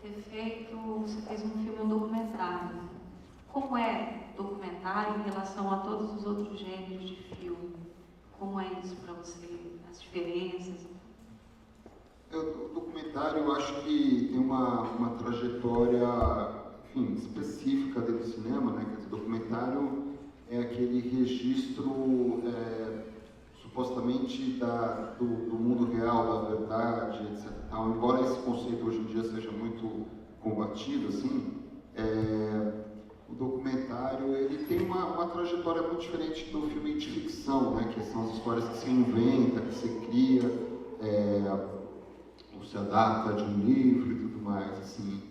ter feito, você fez um filme, um documentário. Como é documentário em relação a todos os outros gêneros de filme? Como é isso para você? As diferenças? O documentário, eu acho que tem uma trajetória, enfim, específica dentro do cinema, né? Quer dizer, documentário é aquele registro supostamente do mundo real, da verdade, etc. Embora esse conceito hoje em dia seja muito combatido, assim, o documentário ele tem uma trajetória muito diferente do filme de ficção, né? Que são as histórias que se inventa, que se cria, ou se adapta de um livro e tudo mais, assim.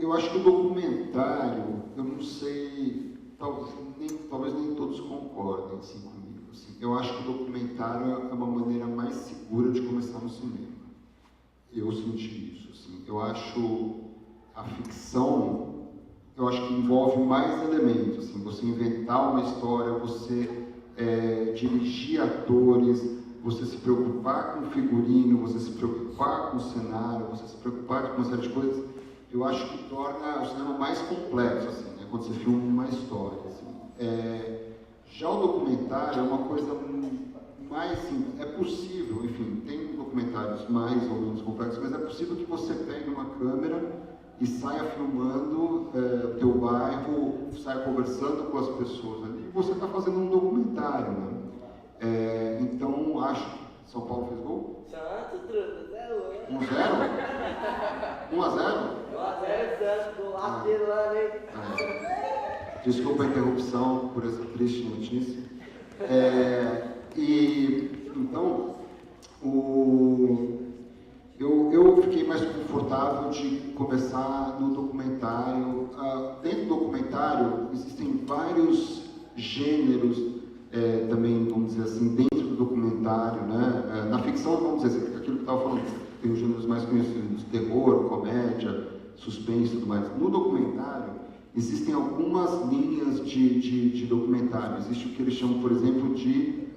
Eu acho que o documentário, eu não sei, talvez nem todos concordem assim, comigo. Assim. Eu acho que o documentário é uma maneira mais segura de começar no cinema. Eu senti isso. Assim. Eu acho a ficção, eu acho que envolve mais elementos. Assim, você inventar uma história, você dirigir atores, você se preocupar com o figurino, você se preocupar com o cenário, você se preocupar com uma série de coisas, eu acho que torna o cinema mais complexo, assim, né? Quando você filma uma história. Assim. Já o documentário é uma coisa mais simples. É possível, enfim, tem documentários mais ou menos complexos, mas é possível que você pegue uma câmera e saia filmando o teu bairro, saia conversando com as pessoas ali, e você está fazendo um documentário, né? Então, acho que São Paulo fez gol? Santos, truta, até hoje. 1-0? 1-0? 1-0 Santos, do lado de lá, hein? Desculpa a interrupção por essa triste notícia. Então, eu fiquei mais confortável de começar no documentário. Dentro do documentário, existem vários gêneros também, vamos dizer assim, dentro do documentário, né? Na ficção, vamos dizer assim, aquilo que eu estava falando, tem os gêneros mais conhecidos, terror, comédia, suspense e tudo mais. No documentário, existem algumas linhas de documentário. Existe o que eles chamam, por exemplo, de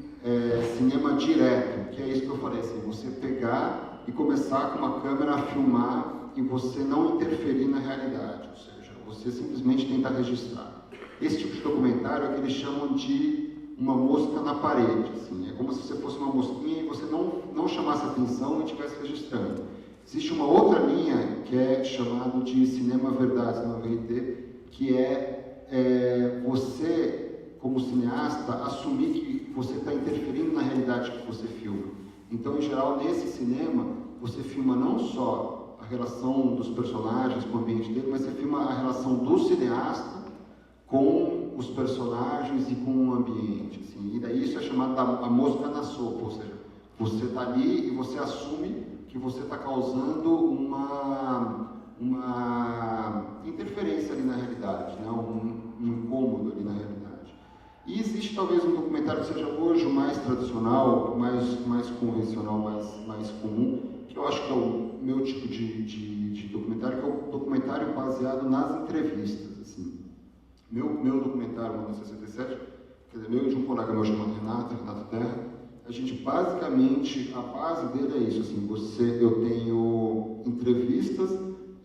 cinema direto, que é isso que eu falei, assim, você pegar e começar com uma câmera a filmar e você não interferir na realidade, ou seja, você simplesmente tentar registrar. Esse tipo de documentário é o que eles chamam de uma mosca na parede, assim. É como se você fosse uma mosquinha e você não chamasse atenção e estivesse registrando. Existe uma outra linha que é chamado de cinema verdade, cinema verité, que você, como cineasta, assumir que você está interferindo na realidade que você filma. Então, em geral, nesse cinema, você filma não só a relação dos personagens com o ambiente dele, mas você filma a relação do cineasta com os personagens e com o ambiente. Assim. E daí isso é chamado a mosca na sopa, ou seja, você está ali e você assume que você está causando uma interferência ali na realidade, né? um incômodo ali na realidade. E existe talvez um documentário que seja hoje o mais tradicional, mais convencional, mais comum, que eu acho que é o meu tipo de documentário, que é o documentário baseado nas entrevistas. Assim. Meu documentário, 1967, quer dizer, meu e de um colega meu chamado Renato Terra, a gente basicamente, a base dele é isso, assim, eu tenho entrevistas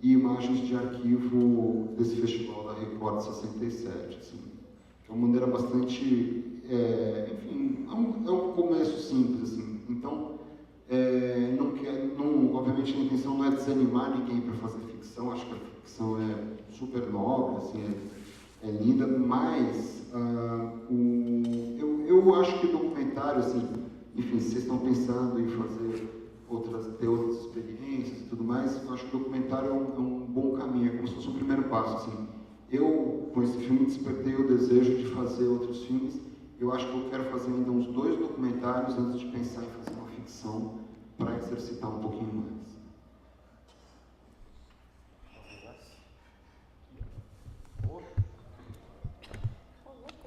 e imagens de arquivo desse festival da Record 67, assim, que é uma maneira bastante, enfim, é um começo simples, assim, então, obviamente a intenção não é desanimar ninguém para fazer ficção, acho que a ficção é super nobre, assim, é linda, mas eu acho que o documentário, assim, enfim, se vocês estão pensando em ter outras experiências e tudo mais, eu acho que o documentário é um bom caminho, é como se fosse um primeiro passo, assim. Eu, com esse filme, despertei o desejo de fazer outros filmes. Eu acho que eu quero fazer ainda uns 2 documentários antes de pensar em fazer uma ficção para exercitar um pouquinho mais.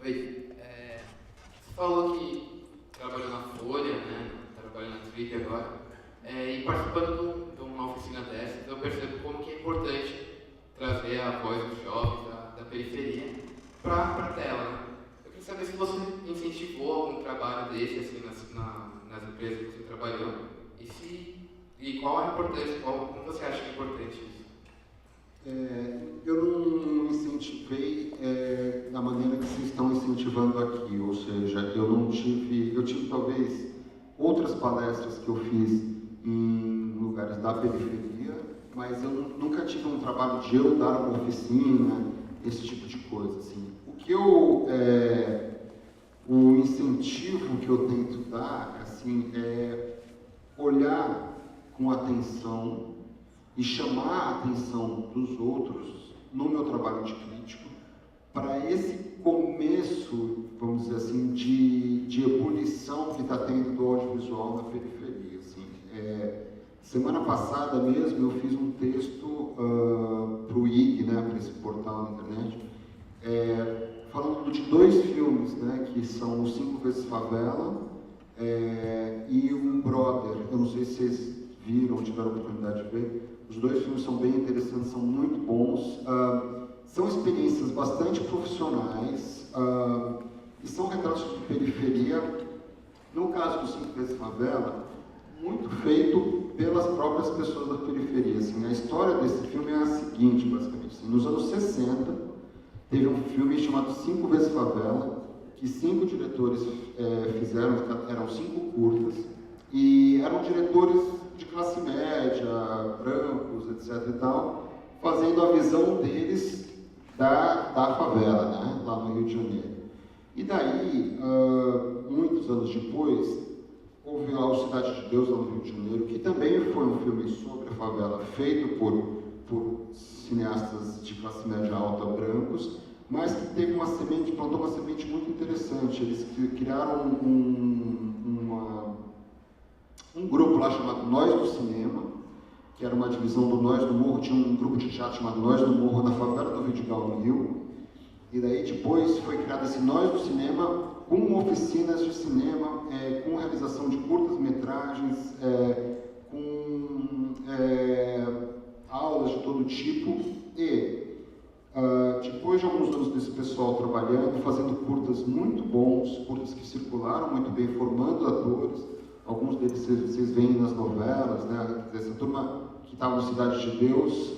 Oi, você falou que trabalhou na Folha, né? Trabalhou na Twitter agora, e participando de uma oficina dessa, eu percebo como que é importante trazer a voz dos jovens, da periferia, para a tela. Né? Eu queria saber se você incentivou algum trabalho desse assim, nas empresas que você trabalhou, e E qual a importância, como você acha que é importante isso? Eu não incentivei da maneira que vocês estão incentivando aqui, ou seja, eu tive talvez outras palestras que eu fiz em lugares da periferia, mas eu nunca tive um trabalho de eu dar uma oficina, esse tipo de coisa, assim. O incentivo que eu tento dar, assim, é olhar com atenção e chamar a atenção dos outros no meu trabalho de crítico para esse começo, vamos dizer assim, de ebulição que está tendo do audiovisual na periferia. Assim. Semana passada mesmo eu fiz um texto para o IG, né, para esse portal na internet, falando de 2 filmes, né, que são o 5 vezes Favela e um Brother. Eu não sei se vocês viram, tiveram a oportunidade de ver. Os 2 filmes são bem interessantes, são muito bons. São experiências bastante profissionais e são retratos de periferia. No caso do 5 vezes Favela, muito feito pelas próprias pessoas da periferia. Assim, a história desse filme é a seguinte, basicamente. Assim, nos anos 60, teve um filme chamado 5 vezes Favela, que 5 diretores fizeram, eram 5 curtas, e eram diretores de classe média, brancos, etc. e tal, fazendo a visão deles da favela, né, lá no Rio de Janeiro. E daí, muitos anos depois, houve lá o Cidade de Deus, lá no Rio de Janeiro, que também foi um filme sobre a favela, feito por cineastas de classe média alta brancos, mas que teve plantou uma semente muito interessante. Eles criaram um grupo lá chamado Nós do Cinema, que era uma divisão do Nós do Morro, tinha um grupo de teatro chamado Nós do Morro na favela do Vidigal, no Rio, e daí depois foi criado esse Nós do Cinema, com oficinas de cinema, com realização de curtas-metragens, com aulas de todo tipo, e depois de alguns anos desse pessoal trabalhando, fazendo curtas muito bons, curtas que circularam muito bem, formando atores, alguns deles vocês veem nas novelas, né? Essa turma que estava no Cidade de Deus,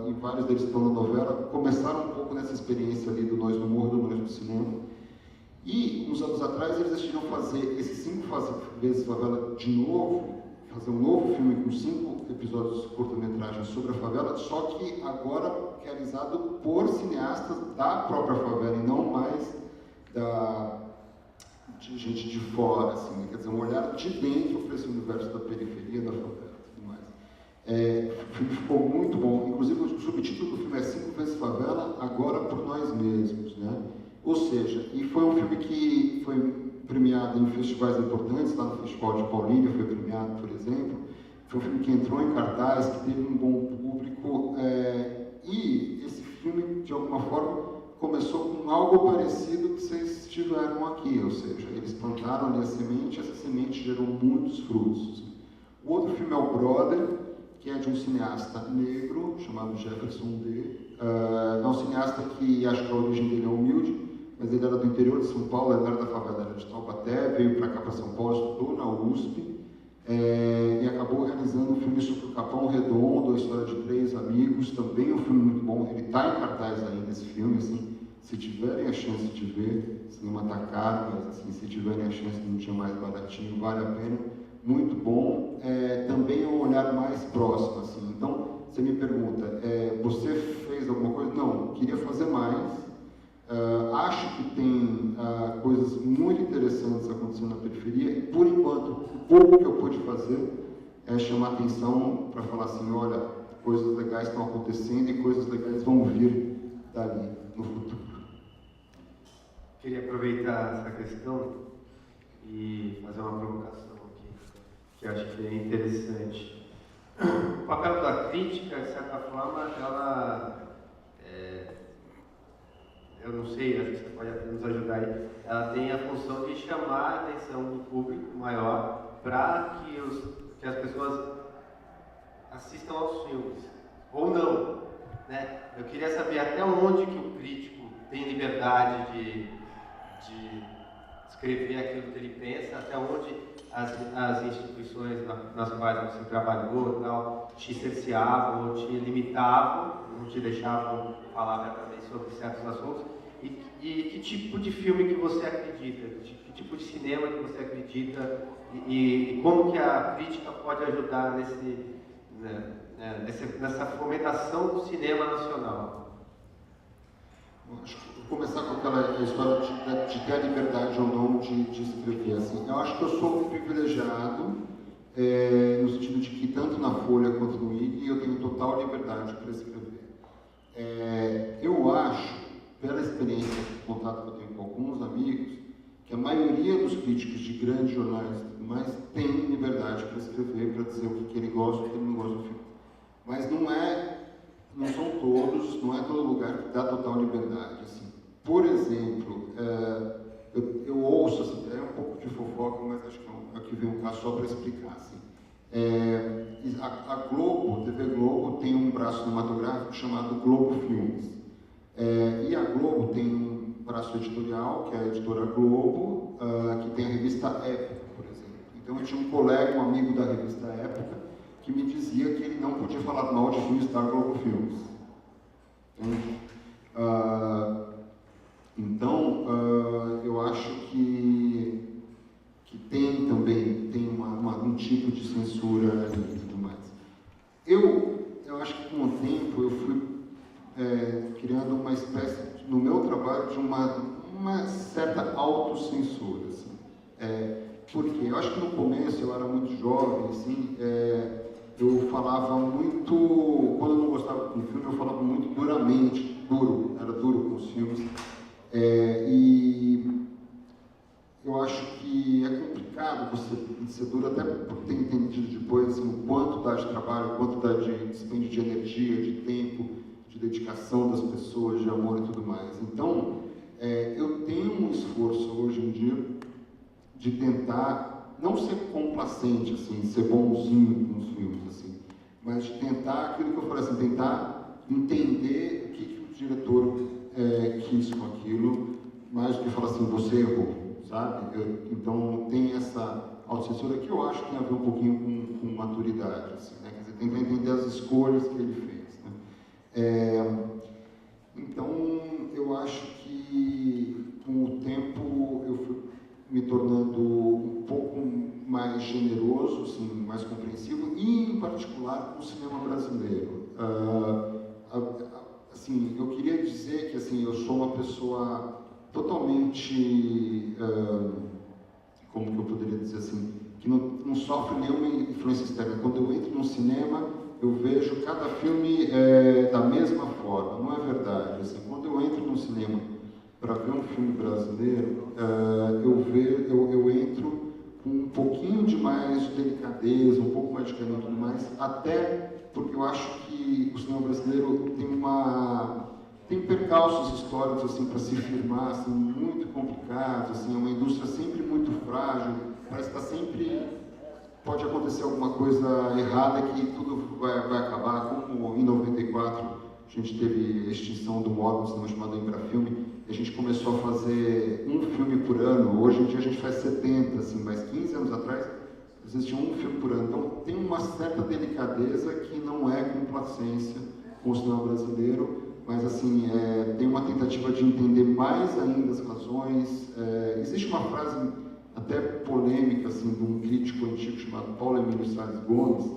e vários deles estão na novela, começaram um pouco nessa experiência ali do Nós do Morro, do Nós do Cinema. E, uns anos atrás, eles decidiram fazer esses 5 vezes Favela de novo, fazer um novo filme com 5 episódios de curta-metragem sobre a favela, só que agora realizado por cineastas da própria favela e não mais de gente de fora, assim, né? Quer dizer, um olhar de dentro para esse universo da periferia, da favela e tudo mais. O filme ficou muito bom, inclusive o subtítulo do filme é 5 vezes Favela, agora por nós mesmos, né? Ou seja, e foi um filme que foi premiado em festivais importantes, lá no Festival de Paulínia foi premiado, por exemplo. Foi um filme que entrou em cartaz, que teve um bom público, e esse filme, de alguma forma, começou com algo parecido que vocês tiveram aqui, ou seja, eles plantaram ali a semente e essa semente gerou muitos frutos. O outro filme é o Brother, que é de um cineasta negro, chamado Jefferson D. É um cineasta que acho que a origem dele é humilde, mas ele era do interior de São Paulo, ele era da favela, era de Taubaté, veio para cá, para São Paulo, estudou na USP, e acabou realizando um filme sobre o Capão Redondo, a história de 3 amigos, também um filme muito bom. Ele está em cartaz ainda, esse filme, assim, se tiverem a chance de ver, o cinema está caro, mas assim, se tiverem a chance de um dia mais baratinho, vale a pena, muito bom. Também é um olhar mais próximo, assim. Então, você me pergunta, você fez alguma coisa? Não, queria fazer mais. Acho que tem coisas muito interessantes acontecendo na periferia e, por enquanto, o pouco que eu pude fazer é chamar atenção para falar assim, olha, coisas legais estão acontecendo e coisas legais vão vir dali no futuro. Queria aproveitar essa questão e fazer uma provocação aqui, que eu acho que é interessante. O papel da crítica, de certa forma, ela... eu não sei, acho que você pode até nos ajudar aí, ela tem a função de chamar a atenção do público maior para que as pessoas assistam aos filmes, ou não, né? Eu queria saber até onde que o crítico tem liberdade de escrever aquilo que ele pensa, até onde as instituições nas quais você trabalhou, tal, te cerceavam ou te limitavam, não te deixavam falar abertamente sobre certos assuntos? E que tipo de filme que você acredita? Que tipo de cinema que você acredita? E como que a crítica pode ajudar nessa fomentação do cinema nacional? Acho que vou começar com aquela história de ter a liberdade ou não de escrever. Assim, eu acho que eu sou um privilegiado, no sentido de que tanto na Folha quanto no IG eu tenho total liberdade para escrever. Eu acho, pela experiência de contato que eu tenho com alguns amigos, que a maioria dos críticos de grandes jornais e tudo mais tem liberdade para escrever, para dizer o que ele gosta e o que ele não gosta do filme. Mas não são todos, não é todo lugar que dá total liberdade. Assim. Por exemplo, eu ouço, assim, é um pouco de fofoca, mas acho que aqui vem um caso só para explicar. Assim. A Globo, a TV Globo, tem um braço cinematográfico chamado Globo Filmes. E a Globo tem um braço editorial, que é a editora Globo, que tem a revista Época, por exemplo. Então eu tinha um colega, um amigo da revista Época, que me dizia que ele não podia falar mal de filmes da Globo Filmes. Então, eu acho que tem também um tipo de censura e tudo mais. Eu acho que com o tempo eu fui criando uma espécie, no meu trabalho, de uma certa autocensura. Assim. Porque eu acho que no começo eu era muito jovem, assim, eu falava muito, quando eu não gostava de um filme, eu falava muito duramente, era duro com os filmes. E eu acho que é complicado você ser duro, até por ter entendido depois assim, o quanto dá de trabalho, o quanto dá de dispêndio de energia, de tempo, de dedicação das pessoas, de amor e tudo mais. Então, eu tenho um esforço hoje em dia de tentar não ser complacente, assim, ser bonzinho com os filmes, assim, mas de tentar, aquilo que eu falei assim, tentar entender o que o diretor quis com aquilo, mais do que falar assim, você errou, sabe? Então tem essa autocensura que eu acho que tem a ver um pouquinho com maturidade, assim, né? Quer dizer, tentar entender as escolhas que ele fez, né? Então eu acho que com o tempo eu fui me tornando um pouco mais generoso, assim, mais compreensivo, e em particular com o cinema brasileiro. Assim, eu queria dizer que assim, eu sou uma pessoa totalmente, como que eu poderia dizer assim, que não sofre nenhuma influência externa. Quando eu entro num cinema, eu vejo cada filme da mesma forma. Não é verdade. Assim, quando eu entro num cinema para ver um filme brasileiro, eu entro com um pouquinho de mais de delicadeza, um pouco mais de carinho e tudo mais, até porque eu acho que o cinema brasileiro tem percalços históricos assim, para se firmar, assim, muito complicados, assim, é uma indústria sempre muito frágil, parece que está sempre... Pode acontecer alguma coisa errada que tudo vai acabar, como em 94 a gente teve a extinção do módulo, um cinema chamado Embrafilme, e a gente começou a fazer um filme por ano. Hoje em dia a gente faz 70, assim, mas 15 anos atrás existia um filme por ano. Então tem uma certa delicadeza que não é complacência com o cinema brasileiro, mas assim, tem uma tentativa de entender mais ainda as razões. Existe uma frase até polêmica, assim, de um crítico antigo chamado Paulo Emílio Salles Gomes,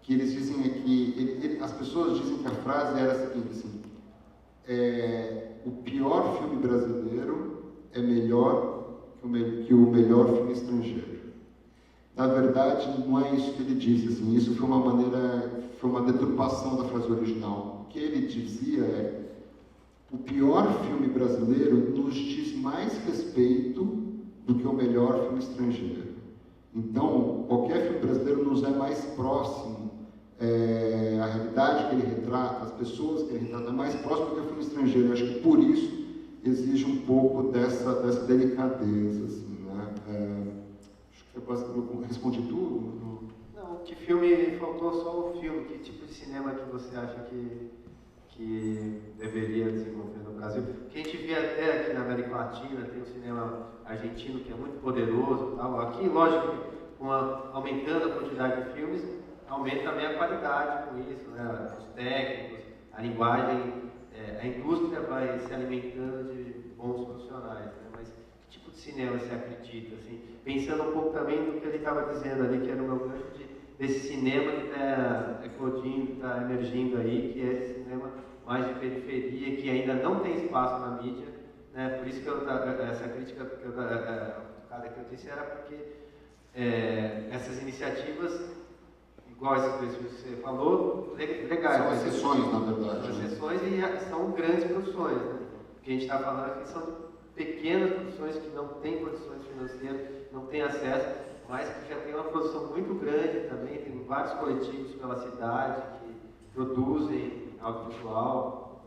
que eles dizem que as pessoas dizem que a frase era a seguinte, assim, o pior filme brasileiro é melhor que o melhor filme estrangeiro. Na verdade, não é isso que ele disse, assim, isso foi uma deturpação da frase original. O que ele dizia o pior filme brasileiro nos diz mais respeito do que o melhor filme estrangeiro. Então, qualquer filme brasileiro nos é mais próximo, a realidade que ele retrata, as pessoas que ele retrata, é mais próximo do que o filme estrangeiro. Eu acho que por isso exige um pouco dessa delicadeza, assim, né? Acho que eu respondi tudo. Não, que filme, faltou só o filme, que tipo de cinema que você acha que que deveria desenvolver no Brasil. Que a gente vê até aqui na América Latina, tem o cinema argentino que é muito poderoso, tal. Aqui, lógico, aumentando a quantidade de filmes, aumenta também a qualidade com isso, né? Os técnicos, a linguagem, a indústria vai se alimentando de bons profissionais, né? Mas que tipo de cinema você acredita? Assim, pensando um pouco também no que ele estava dizendo ali, que era o meu gancho desse cinema que está eclodindo, está emergindo aí, que é esse cinema mais de periferia, que ainda não tem espaço na mídia, né? Por isso que essa crítica que eu disse era porque essas iniciativas, igual esses dois que você falou, legais. São exceções, na verdade. São exceções e são grandes produções, né? O que a gente está falando aqui são pequenas produções que não têm condições financeiras, não têm acesso, mas que já tem uma produção muito grande também, tem vários coletivos pela cidade que produzem audiovisual.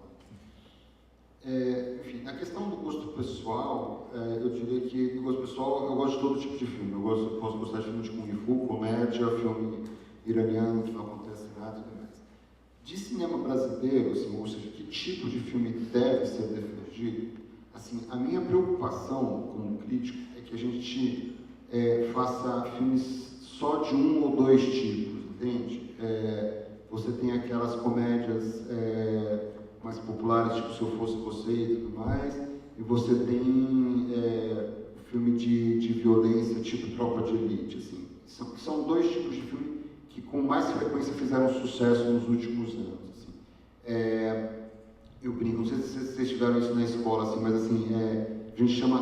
Enfim, na questão do gosto pessoal, eu diria que no gosto pessoal eu gosto de todo tipo de filme. Eu posso gostar de filme de Kung Fu, comédia, filme iraniano que não acontece nada e tudo mais. De cinema brasileiro, assim, ou seja, que tipo de filme deve ser defendido, assim, a minha preocupação como crítico é que a gente faça filmes só de um ou dois tipos, entende? Você tem aquelas comédias mais populares, tipo Se Eu Fosse Você e tudo mais, e você tem filme de violência, tipo Tropa de Elite, assim. São dois tipos de filme que com mais frequência fizeram sucesso nos últimos anos, assim. Eu brinco, não sei se vocês tiveram isso na escola, assim, mas assim, a gente chama,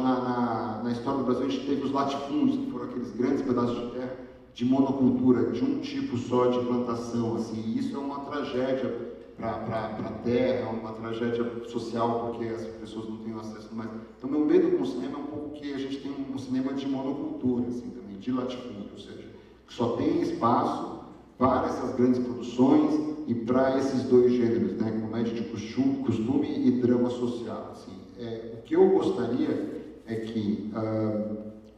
na história do Brasil, a gente teve os latifúndios, que foram aqueles grandes pedaços de terra de monocultura, de um tipo só de plantação, assim, e isso é uma tragédia para a terra, uma tragédia social, porque as pessoas não têm acesso mais. Então, meu medo com o cinema é um pouco que a gente tem um cinema de monocultura, assim, também, de latifúndio, ou seja, que só tem espaço para essas grandes produções e para esses dois gêneros, né, comédia de costume e drama social, assim. O que eu gostaria é que,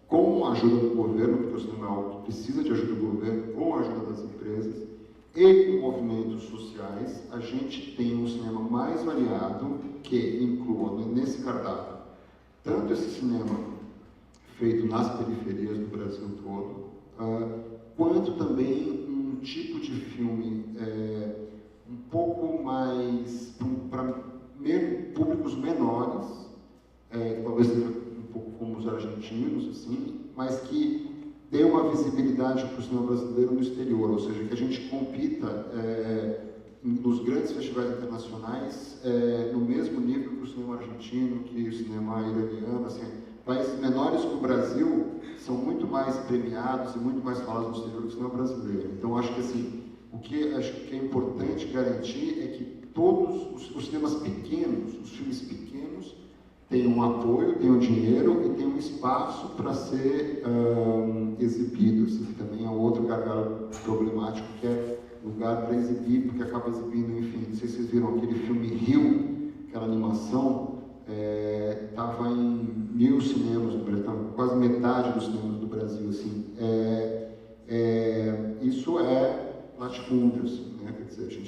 com a ajuda do governo, porque o cinema é algo que precisa de ajuda do governo, com a ajuda das empresas e com movimentos sociais, a gente tenha um cinema mais variado que inclua nesse cardápio tanto esse cinema feito nas periferias do Brasil todo, quanto também um tipo de filme um pouco mais para públicos menores, talvez seja um pouco como os argentinos, assim, mas que dê uma visibilidade para o cinema brasileiro no exterior, ou seja, que a gente compita nos grandes festivais internacionais no mesmo nível que o cinema argentino, que o cinema iraniano, assim, países menores que o Brasil são muito mais premiados e muito mais falados no exterior que o cinema brasileiro. Então, acho que assim, o que acho que é importante garantir é que todos os cinemas pequenos, os filmes pequenos, tenham um apoio, tenham dinheiro e tenham um espaço para ser exibido, assim, que também é outro gargalo problemático, que é lugar para exibir, porque acaba exibindo, enfim, não sei se vocês viram aquele filme Rio, aquela animação, estava em 1000 cinemas no Brasil, quase metade dos cinemas do Brasil, assim. Isso é latifúndio, assim, né? Quer dizer, a gente